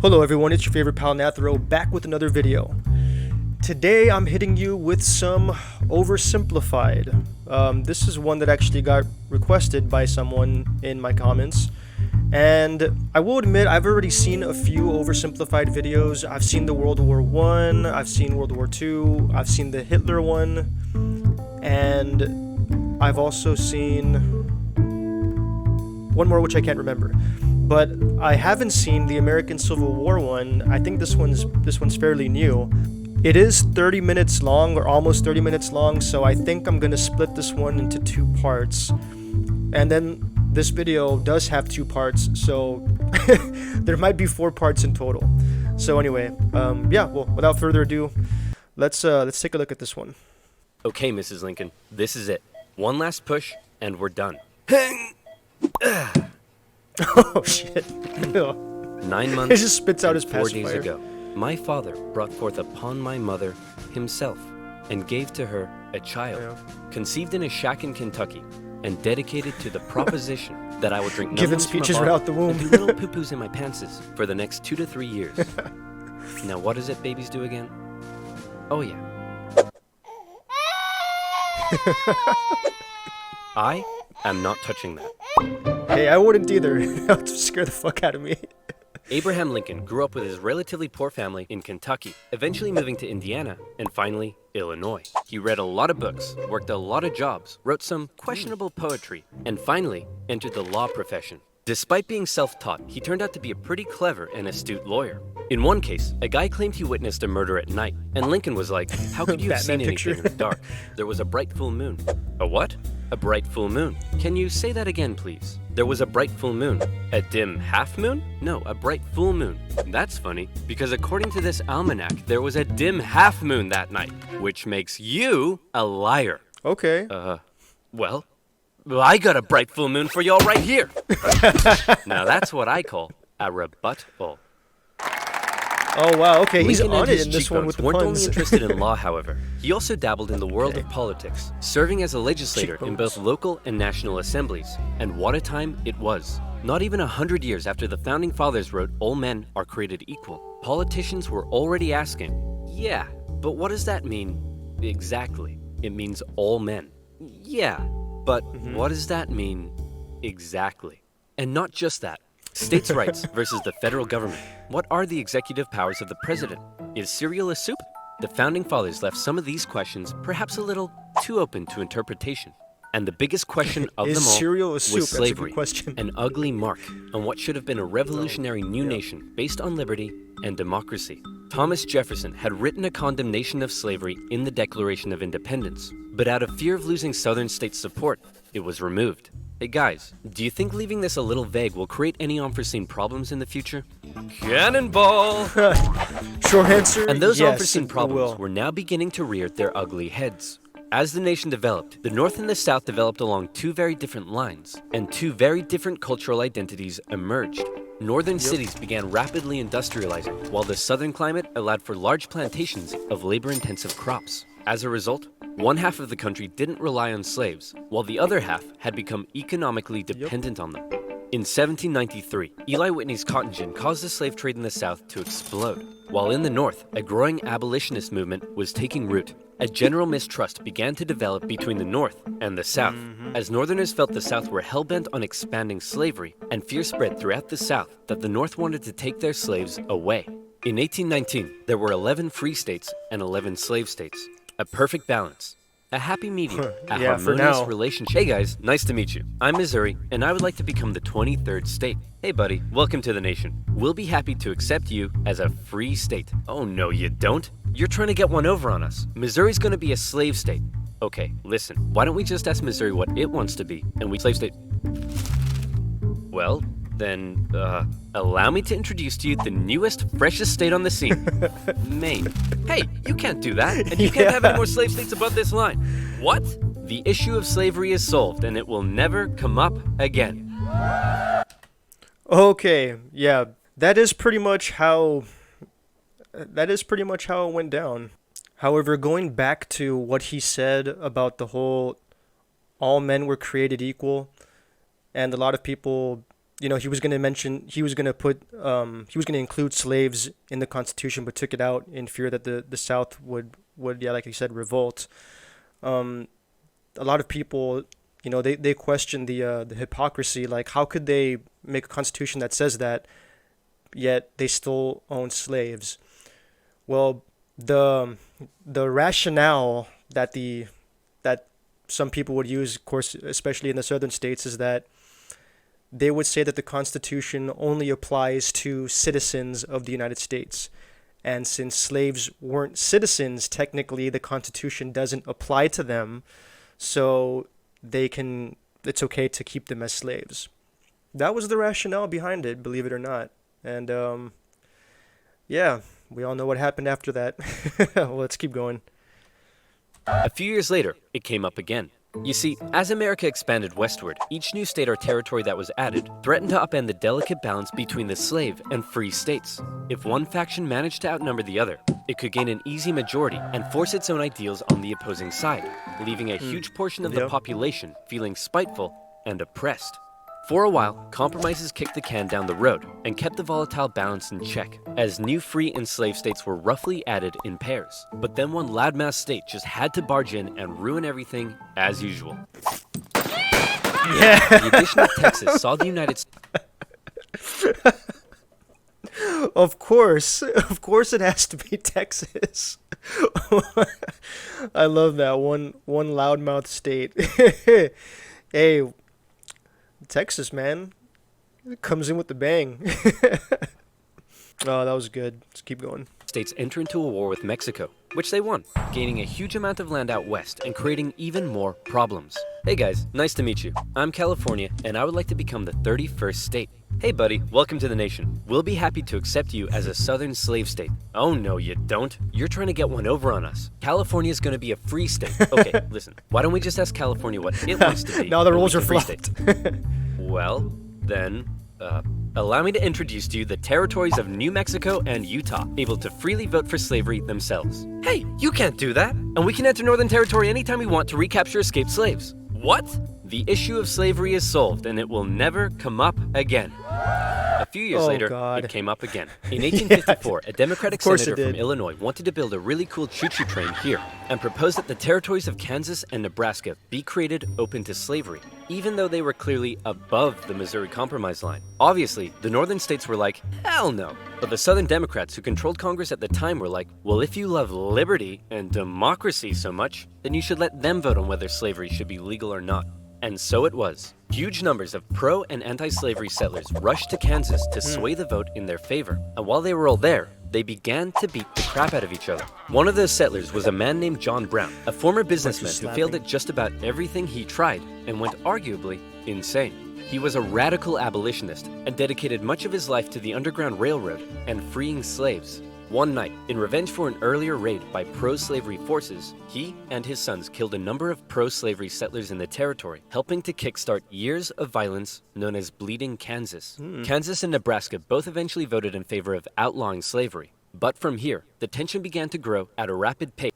Hello everyone, it's your favorite pal Nathurow back with another video. Today I'm hitting you with some Oversimplified. This is one that actually got requested by someone in my comments. And I will admit, I've already seen a few Oversimplified videos. I've seen the World War I, I've seen World War II, I've seen the Hitler one, and I've also seen one more which I can't remember. But I haven't seen the American Civil War one. I think this one's fairly new. It is 30 minutes long, or almost 30 minutes long, so I think I'm gonna split this one into two parts. And then this video does have two parts, so there might be 4 parts in total. So anyway, yeah, well, without further ado, let's take a look at this one. Okay, Mrs. Lincoln, this is it. One last push, and we're done. Oh shit. 9 months He just spits out his 4 days pacifier. ago, my father brought forth upon my mother himself and gave to her a child, conceived in a shack in Kentucky and dedicated to the proposition that I would drink Giving numbers from a speeches bottle right out the womb. and do little poo-poos in my pantses for the next 2 to 3 years. Now what is it babies do again? Oh yeah. I am not touching that. Hey, I wouldn't either. That would scare the fuck out of me. Abraham Lincoln grew up with his relatively poor family in Kentucky, eventually moving to Indiana, and finally, Illinois. He read a lot of books, worked a lot of jobs, wrote some questionable poetry, and finally entered the law profession. Despite being self-taught, he turned out to be a pretty clever and astute lawyer. In one case, a guy claimed he witnessed a murder at night, and Lincoln was like, how could you have seen Batman anything in the dark? There was a bright full moon. A what? A bright full moon. Can you say that again, please? There was a bright full moon. A dim half moon? No, a bright full moon. That's funny, because according to this almanac, there was a dim half moon that night, which makes you a liar. Okay. Well, I got a bright full moon for y'all right here. Now that's what I call a rebuttal. Oh wow, okay, he's Lincoln on and it his in this one with the weren't only puns. interested in law, however. He also dabbled in the world of politics, serving as a legislator in both local and national assemblies. And what a time it was. Not even 100 years after the Founding Fathers wrote, "All men are created equal," politicians were already asking, yeah, but what does that mean exactly? It means all men. Yeah, but what does that mean exactly? And not just that. States' rights versus the federal government. What are the executive powers of the president? Is cereal a soup? The Founding Fathers left some of these questions perhaps a little too open to interpretation. And the biggest question of Is them all cereal a soup? was That's a good slavery, question. an ugly mark on what should have been a revolutionary new nation based on liberty and democracy. Thomas Jefferson had written a condemnation of slavery in the Declaration of Independence, but out of fear of losing Southern states' support, it was removed. Hey guys, do you think leaving this a little vague will create any unforeseen problems in the future? Cannonball! Short answer, And those yes, unforeseen it problems will. were now beginning to rear their ugly heads. As the nation developed, the North and the South developed along 2 very different lines, and 2 very different cultural identities emerged. Northern cities began rapidly industrializing, while the southern climate allowed for large plantations of labor-intensive crops. As a result, one half of the country didn't rely on slaves, while the other half had become economically dependent on them. In 1793, Eli Whitney's cotton gin caused the slave trade in the South to explode. While in the North, a growing abolitionist movement was taking root. A general mistrust began to develop between the North and the South, as Northerners felt the South were hell-bent on expanding slavery, and fear spread throughout the South that the North wanted to take their slaves away. In 1819, there were 11 free states and 11 slave states. A perfect balance. A happy medium. A Yeah, for harmonious now. relationship. Hey guys, nice to meet you. I'm Missouri, and I would like to become the 23rd state. Hey buddy, welcome to the nation. We'll be happy to accept you as a free state. Oh no, you don't. You're trying to get one over on us. Missouri's gonna be a slave state. Okay, listen, why don't we just ask Missouri what it wants to be, and we slave state. Well, then, allow me to introduce to you the newest, freshest state on the scene, Maine. Hey, you can't do that, and you can't have any more slave states above this line. What? The issue of slavery is solved, and it will never come up again. Okay, yeah, that is pretty much how it went down. However, going back to what he said about the whole all men were created equal, and a lot of people he was going to mention, he was going to put, he was going to include slaves in the Constitution, but took it out in fear that the South would, yeah, like you said, revolt. A lot of people, they question the hypocrisy. Like, how could they make a constitution that says that, yet they still own slaves? Well, the rationale that some people would use, of course, especially in the southern states, is that they would say that the Constitution only applies to citizens of the United States. And since slaves weren't citizens, technically the Constitution doesn't apply to them, so it's okay to keep them as slaves. That was the rationale behind it, believe it or not. And yeah, we all know what happened after that. Well, let's keep going. A few years later, it came up again. You see, as America expanded westward, each new state or territory that was added threatened to upend the delicate balance between the slave and free states. If one faction managed to outnumber the other, it could gain an easy majority and force its own ideals on the opposing side, leaving a huge portion of the population feeling spiteful and oppressed. For a while, compromises kicked the can down the road and kept the volatile balance in check, as new free and slave states were roughly added in pairs. But then one loudmouth state just had to barge in and ruin everything as usual. Yeah. The addition of Texas saw the United States. Of course it has to be Texas. I love that one loudmouth state. Hey, Texas, man, it comes in with the bang. Oh, that was good. Let's keep going. States enter into a war with Mexico, which they won, gaining a huge amount of land out west and creating even more problems. Hey guys, nice to meet you. I'm California, and I would like to become the 31st state. Hey buddy, welcome to the nation. We'll be happy to accept you as a southern slave state. Oh no, you don't. You're trying to get one over on us. California's gonna be a free state. Okay, listen, why don't we just ask California what it wants to be? Now the rules are flipped. Well, then, allow me to introduce to you the territories of New Mexico and Utah, able to freely vote for slavery themselves. Hey, you can't do that! And we can enter Northern Territory anytime we want to recapture escaped slaves. What? The issue of slavery is solved, and it will never come up again. A few years later, it came up again. In 1854, a Democratic senator from Illinois wanted to build a really cool choo-choo train here and proposed that the territories of Kansas and Nebraska be created open to slavery, even though they were clearly above the Missouri Compromise line. Obviously, the northern states were like, hell no. But the southern Democrats who controlled Congress at the time were like, well, if you love liberty and democracy so much, then you should let them vote on whether slavery should be legal or not. And so it was. Huge numbers of pro- and anti-slavery settlers rushed to Kansas to sway the vote in their favor. And while they were all there, they began to beat the crap out of each other. One of those settlers was a man named John Brown, a former businessman who failed at just about everything he tried and went arguably insane. He was a radical abolitionist and dedicated much of his life to the Underground Railroad and freeing slaves. One night, in revenge for an earlier raid by pro-slavery forces, he and his sons killed a number of pro-slavery settlers in the territory, helping to kickstart years of violence known as Bleeding Kansas. Kansas and Nebraska both eventually voted in favor of outlawing slavery. But from here, the tension began to grow at a rapid pace.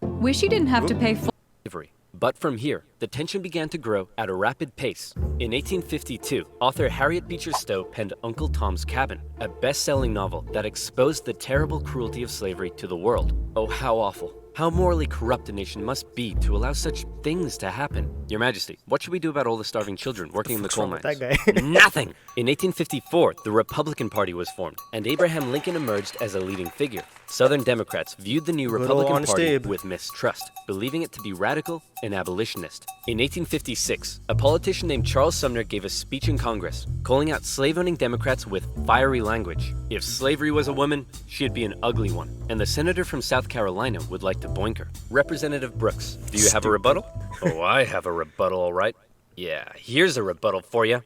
Wish you didn't have to pay full slavery. But from here, the tension began to grow at a rapid pace. In 1852, author Harriet Beecher Stowe penned Uncle Tom's Cabin, a best-selling novel that exposed the terrible cruelty of slavery to the world. Oh, how awful. How morally corrupt a nation must be to allow such things to happen. Your Majesty, what should we do about all the starving children working in the coal mines? That guy. Nothing! In 1854, the Republican Party was formed, and Abraham Lincoln emerged as a leading figure. Southern Democrats viewed the new Republican Party with mistrust, believing it to be radical and abolitionist. In 1856, a politician named Charles Sumter gave a speech in Congress, calling out slave-owning Democrats with fiery language. If slavery was a woman, she'd be an ugly one, and the senator from South Carolina would like to boink her. Representative Brooks, do you have a rebuttal? Oh, I have a rebuttal, all right. Yeah, here's a rebuttal for you.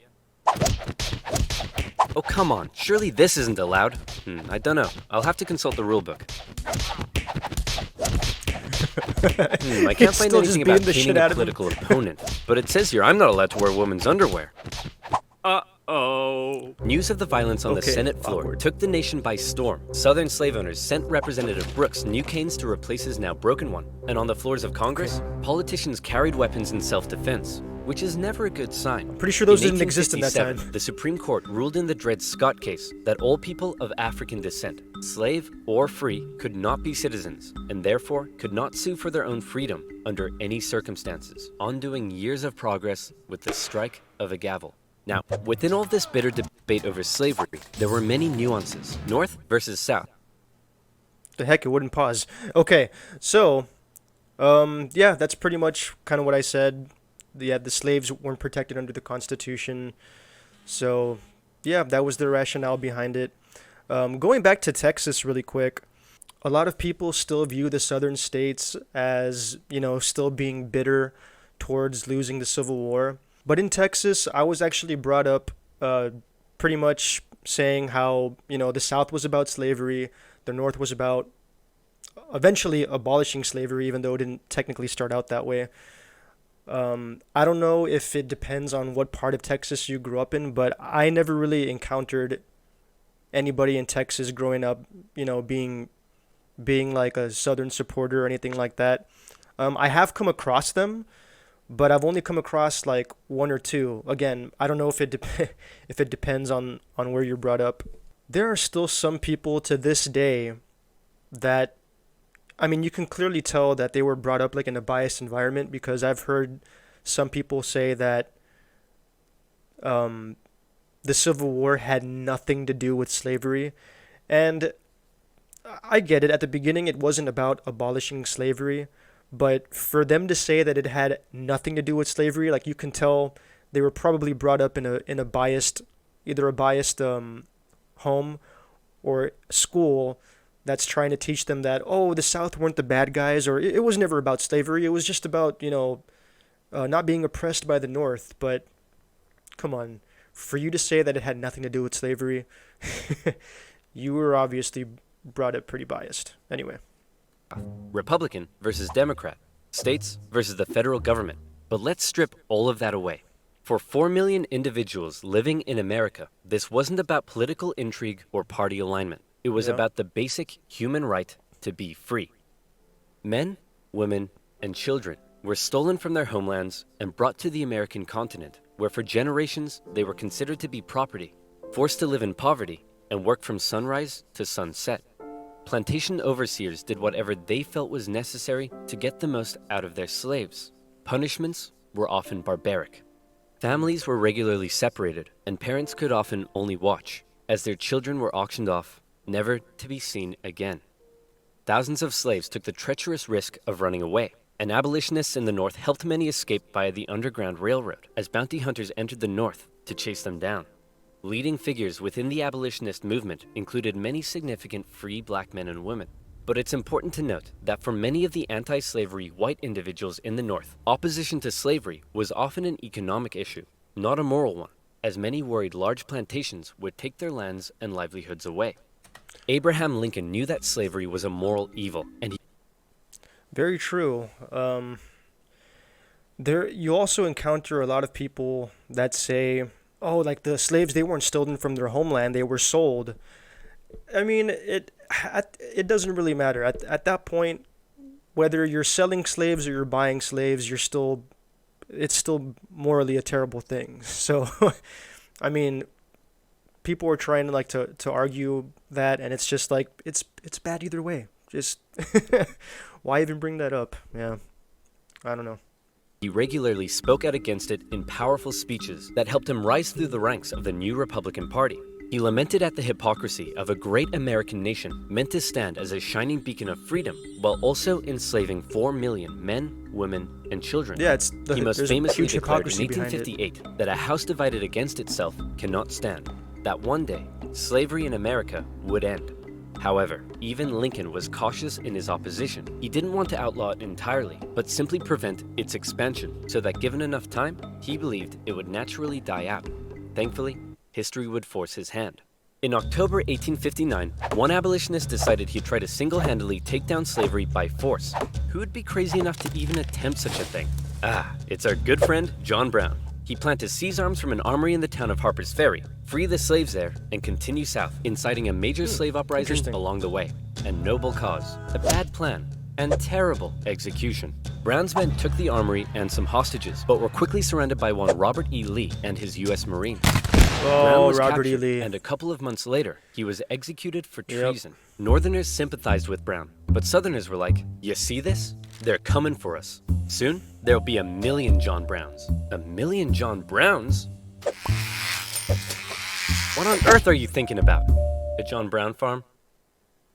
Oh, come on. Surely this isn't allowed. I don't know. I'll have to consult the rule book. I can't find anything about painting a political opponent, but it says here I'm not allowed to wear women's underwear. Uh-oh. News of the violence on the Senate floor took the nation by storm. Southern slave owners sent Representative Brooks new canes to replace his now broken one. And on the floors of Congress, politicians carried weapons in self-defense. which is never a good sign. Pretty sure those didn't exist in that time. 1857, the Supreme Court ruled in the Dred Scott case that all people of African descent, slave or free, could not be citizens, and therefore could not sue for their own freedom under any circumstances, undoing years of progress with the strike of a gavel. Now, within all this bitter debate over slavery, there were many nuances, North versus South. The heck, it wouldn't pause. Okay, so, yeah, that's pretty much kind of what I said. The slaves weren't protected under the Constitution. So, yeah, that was the rationale behind it. Going back to Texas really quick, a lot of people still view the southern states as, still being bitter towards losing the Civil War. But in Texas, I was actually brought up pretty much saying how, the South was about slavery, the North was about eventually abolishing slavery, even though it didn't technically start out that way. I don't know if it depends on what part of Texas you grew up in, but I never really encountered anybody in Texas growing up, being like a Southern supporter or anything like that. I have come across them, but I've only come across like one or two. Again, I don't know if it if it depends on where you're brought up. There are still some people to this day that, I mean, you can clearly tell that they were brought up like in a biased environment, because I've heard some people say that the Civil War had nothing to do with slavery. And I get it. At the beginning, it wasn't about abolishing slavery. But for them to say that it had nothing to do with slavery, like, you can tell they were probably brought up in a biased, either a biased home or school that's trying to teach them that, oh, the South weren't the bad guys, or it was never about slavery. It was just about, not being oppressed by the North. But come on, for you to say that it had nothing to do with slavery, you were obviously brought up pretty biased. Anyway. Republican versus Democrat, states versus the federal government. But let's strip all of that away. For 4 million individuals living in America, this wasn't about political intrigue or party alignment. It was about the basic human right to be free. Men, women, and children were stolen from their homelands and brought to the American continent, where for generations they were considered to be property, forced to live in poverty, and work from sunrise to sunset. Plantation overseers did whatever they felt was necessary to get the most out of their slaves. Punishments were often barbaric. Families were regularly separated, and parents could often only watch as their children were auctioned off, never to be seen again. Thousands of slaves took the treacherous risk of running away, and abolitionists in the North helped many escape via the Underground Railroad as bounty hunters entered the North to chase them down. Leading figures within the abolitionist movement included many significant free black men and women. But it's important to note that for many of the anti-slavery white individuals in the North, opposition to slavery was often an economic issue, not a moral one, as many worried large plantations would take their lands and livelihoods away. Abraham Lincoln knew that slavery was a moral evil, and he... Very true. You also encounter a lot of people that say, oh, like, the slaves, they weren't stolen from their homeland, they were sold. I mean, it doesn't really matter. At that point, whether you're selling slaves or you're buying slaves, it's still morally a terrible thing. So, I mean, people are trying to argue that, and it's just like, it's bad either way. Just why even bring that up? Yeah, I don't know. He regularly spoke out against it in powerful speeches that helped him rise through the ranks of the new Republican Party. He lamented at the hypocrisy of a great American nation meant to stand as a shining beacon of freedom while also enslaving 4 million men, women, and children. Yeah, he most famously declared in 1858 that a house divided against itself cannot stand, that one day slavery in America would end. However, even Lincoln was cautious in his opposition. He didn't want to outlaw it entirely, but simply prevent its expansion, so that given enough time, he believed it would naturally die out. Thankfully, history would force his hand. In October 1859, one abolitionist decided he'd try to single-handedly take down slavery by force. Who would be crazy enough to even attempt such a thing? It's our good friend, John Brown. He planned to seize arms from an armory in the town of Harper's Ferry, free the slaves there, and continue south, inciting a major slave uprising along the way. A noble cause, a bad plan, and terrible execution. Brown's men took the armory and some hostages, but were quickly surrounded by one Robert E. Lee and his U.S. Marines. Brown Oh, was Robert E. captured, Lee. and a couple of months later, he was executed for treason. Northerners sympathized with Brown, but Southerners were like, "You see this? They're coming for us. Soon, there'll be 1 million John Browns." 1 million John Browns? What on earth are you thinking about? A John Brown farm?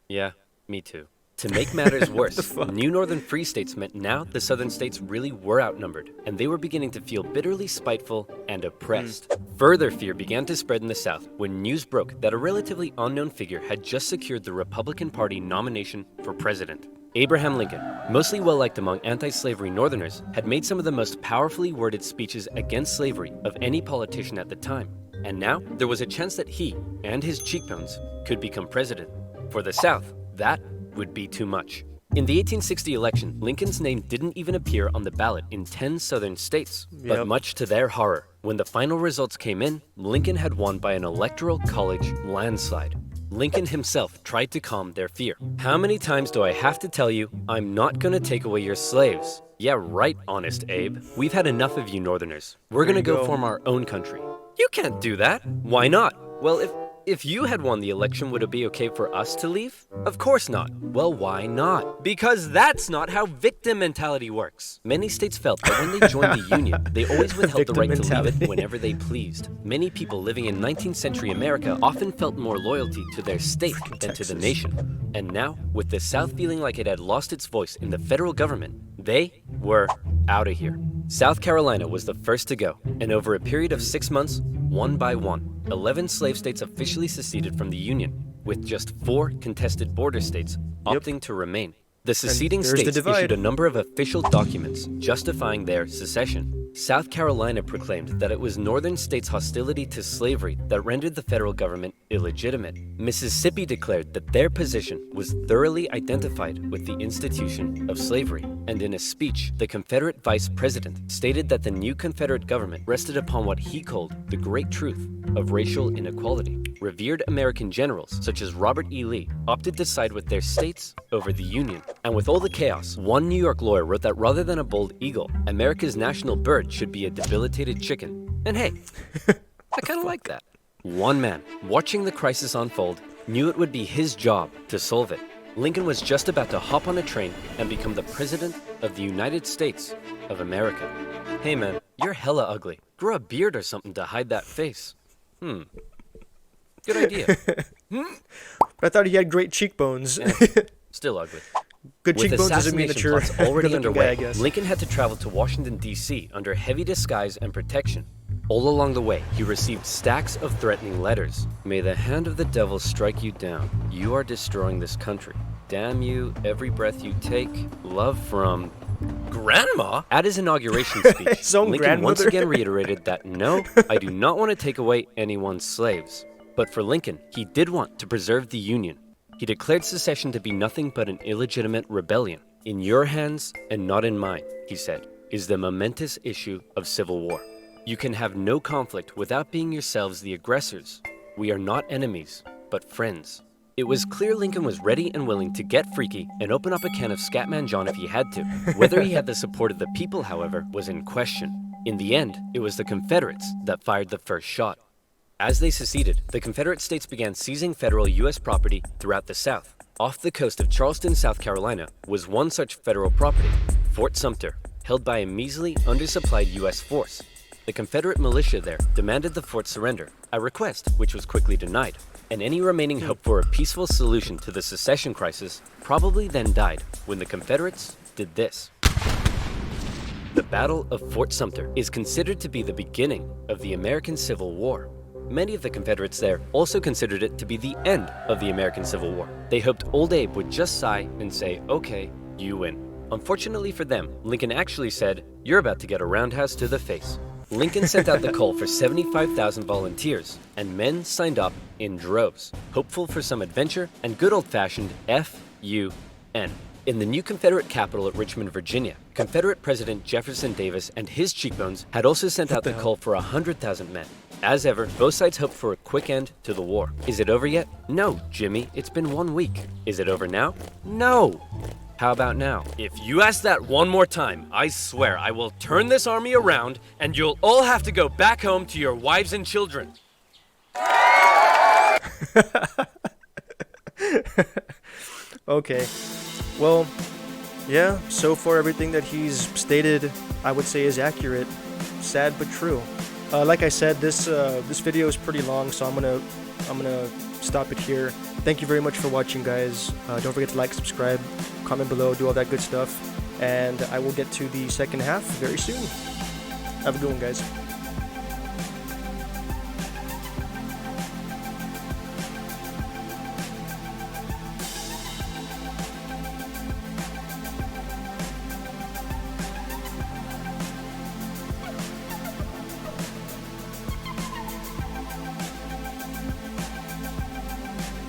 Yeah, me too. To make matters worse, new northern free states meant now the southern states really were outnumbered, and they were beginning to feel bitterly spiteful and oppressed. Further fear began to spread in the South when news broke that a relatively unknown figure had just secured the Republican Party nomination for president. Abraham Lincoln, mostly well-liked among anti-slavery Northerners, had made some of the most powerfully worded speeches against slavery of any politician at the time. And now, there was a chance that he and his cheekbones could become president. For the South, that would be too much. In the 1860 election, Lincoln's name didn't even appear on the ballot in 10 southern states. But much to their horror, when the final results came in, Lincoln had won by an electoral college landslide. Lincoln himself tried to calm their fear. "How many times do I have to tell you, I'm not gonna take away your slaves?" "Yeah, right, Honest Abe. We've had enough of you Northerners. We're gonna go form our own country." "You can't do that." "Why not?" "Well, if you had won the election, would it be okay for us to leave?" "Of course not." "Well, why not?" "Because that's not how victim mentality works." Many states felt that when they joined the Union, they always withheld the Victim right to leave mentality. it whenever they pleased. Many people living in 19th century America often felt more loyalty to their state than to the nation. And now, with the South feeling like it had lost its voice in the federal government, they were out of here. South Carolina was the first to go, and over a period of 6 months, one by one, 11 slave states officially seceded from the Union, with just 4 contested border states opting to remain. The seceding there's the states divide. issued a number of official documents justifying their secession. South Carolina proclaimed that it was northern states' hostility to slavery that rendered the federal government illegitimate. Mississippi declared that their position was thoroughly identified with the institution of slavery. And in a speech, the Confederate vice president stated that the new Confederate government rested upon what he called the great truth of racial inequality. Revered American generals, such as Robert E. Lee, opted to side with their states over the Union. And with all the chaos, one New York lawyer wrote that rather than a bold eagle, America's national bird should be a debilitated chicken. And hey, I kind of like that. One man, watching the crisis unfold, knew it would be his job to solve it. Lincoln was just about to hop on a train and become the President of the United States of America. Hey man, you're hella ugly. Grow a beard or something to hide that face. Good idea. I thought he had great cheekbones. Still ugly. Good With cheekbones doesn't mean that assassination you're plots already good-looking guy, I underway, guess. Lincoln had to travel to Washington, D.C. under heavy disguise and protection. All along the way, he received stacks of threatening letters. "May the hand of the devil strike you down. You are destroying this country. Damn you, every breath you take. Love from Grandma." At his inauguration speech, His own Lincoln once grandmother. again reiterated that no, I do not want to take away anyone's slaves. But for Lincoln, he did want to preserve the Union. He declared secession to be nothing but an illegitimate rebellion. "In your hands and not in mine," he said, "is the momentous issue of civil war. You can have no conflict without being yourselves the aggressors. We are not enemies, but friends." It was clear Lincoln was ready and willing to get freaky and open up a can of Scatman John if he had to. Whether he had the support of the people, however, was in question. In the end, it was the Confederates that fired the first shot. As they seceded, the Confederate states began seizing federal U.S. property throughout the South. Off the coast of Charleston, South Carolina, was one such federal property, Fort Sumter, held by a measly, undersupplied U.S. force. The Confederate militia there demanded the fort surrender, a request which was quickly denied, and any remaining hope for a peaceful solution to the secession crisis probably then died when the Confederates did this. The Battle of Fort Sumter is considered to be the beginning of the American Civil War. Many of the Confederates there also considered it to be the end of the American Civil War. They hoped Old Abe would just sigh and say, "Okay, you win." Unfortunately for them, Lincoln actually said, "You're about to get a roundhouse to the face." Lincoln sent out the call for 75,000 volunteers, and men signed up in droves, hopeful for some adventure and good old-fashioned F-U-N. In the new Confederate capital at Richmond, Virginia, Confederate President Jefferson Davis and his cheekbones had also sent out the call for 100,000 men. As ever, both sides hoped for a quick end to the war. Is it over yet? No, Jimmy, it's been 1 week. Is it over now? No! How about now? If you ask that one more time, I swear I will turn this army around and you'll all have to go back home to your wives and children. Okay. Well, yeah, so far everything that he's stated, I would say is accurate. Sad but true. Like I said, this video is pretty long, so I'm gonna stop it here. Thank you very much for watching, guys. Don't forget to like, subscribe, comment below, do all that good stuff, and I will get to the second half very soon. Have a good one, guys.